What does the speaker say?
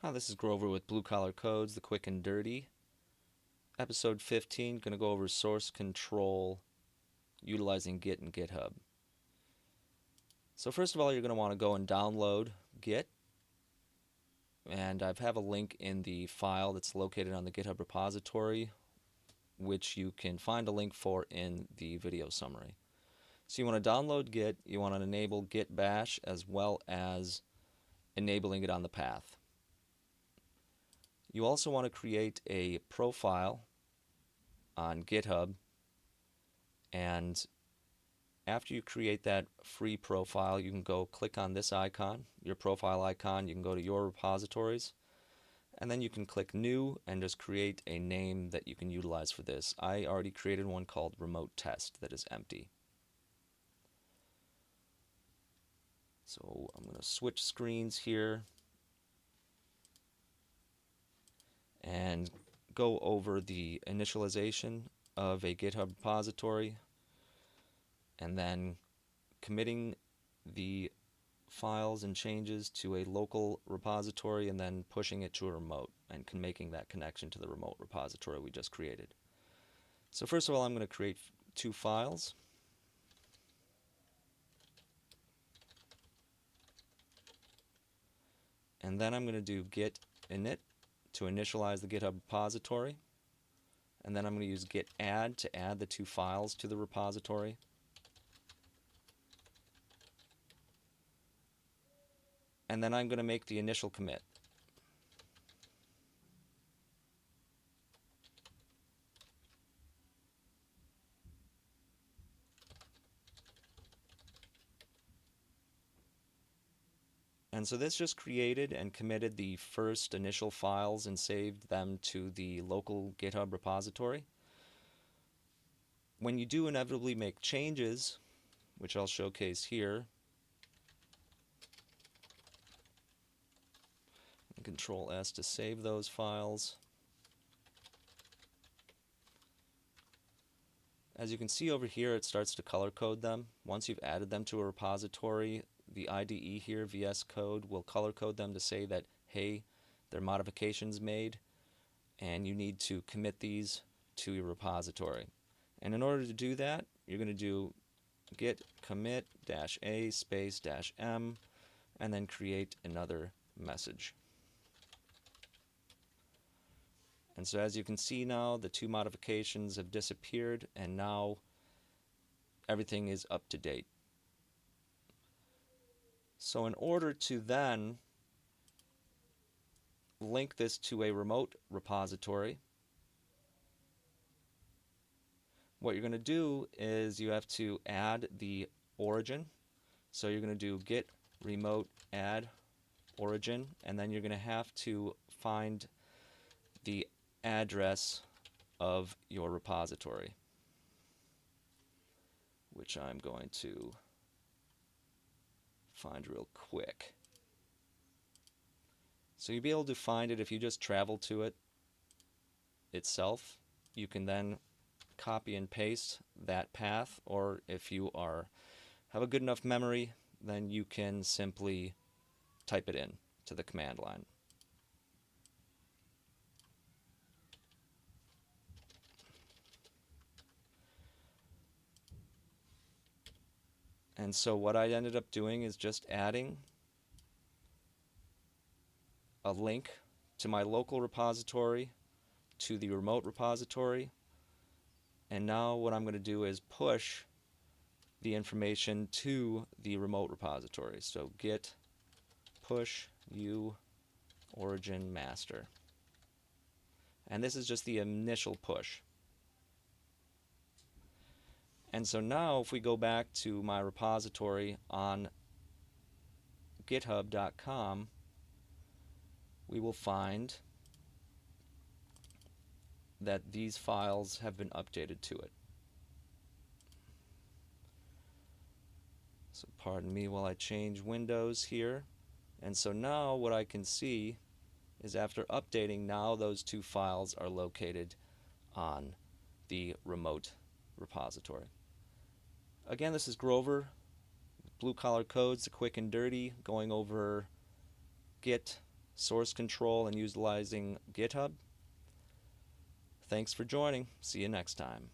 Hi, this is Grover with Blue Collar Codes, the quick and dirty. Episode 15, going to go over source control utilizing Git and GitHub. So first of all, you're going to want to go and download Git, and I have a link in the file that's located on the GitHub repository, which you can find a link for in the video summary. So you want to download Git, you want to enable Git bash as well as enabling it on the path. You also want to create a profile on GitHub, and after you create that free profile, you can go click on this icon, your profile icon. You can go to your repositories, and then you can click new and just create a name that you can utilize for this. I already created one called remote test that is empty. So I'm going to switch screens here and go over the initialization of a GitHub repository and then committing the files and changes to a local repository and then pushing it to a remote and making that connection to the remote repository we just created. So first of all, I'm going to create two files. And then I'm going to do git init to initialize the GitHub repository. And then I'm going to use git add to add the two files to the repository. And then I'm going to make the initial commit. And so this just created and committed the first initial files and saved them to the local GitHub repository. When you do inevitably make changes, which I'll showcase here, Control S to save those files. As you can see over here, it starts to color code them. Once you've added them to a repository, the IDE here, VS Code, will color code them to say that, hey, there are modifications made, and you need to commit these to your repository. And in order to do that, you're going to do git commit -a space -m, and then create another message. And so as you can see now, the two modifications have disappeared, and now everything is up to date. So in order to then link this to a remote repository, what you're going to do is you have to add the origin. So you're going to do git remote add origin, and then you're going to have to find the address of your repository, which I'm going to find real quick. So you'll be able to find it if you just travel to it itself. You can then copy and paste that path, or if you have a good enough memory, then you can simply type it in to the command line. And so what I ended up doing is just adding a link to my local repository to the remote repository. And now what I'm going to do is push the information to the remote repository. So git push u origin master. And this is just the initial push. And so now if we go back to my repository on github.com, we will find that these files have been updated to it. So pardon me while I change windows here. And so now what I can see is after updating, now those two files are located on the remote repository. Again, this is Grover, Blue Collar Codes, the quick and dirty, going over Git source control and utilizing GitHub. Thanks for joining. See you next time.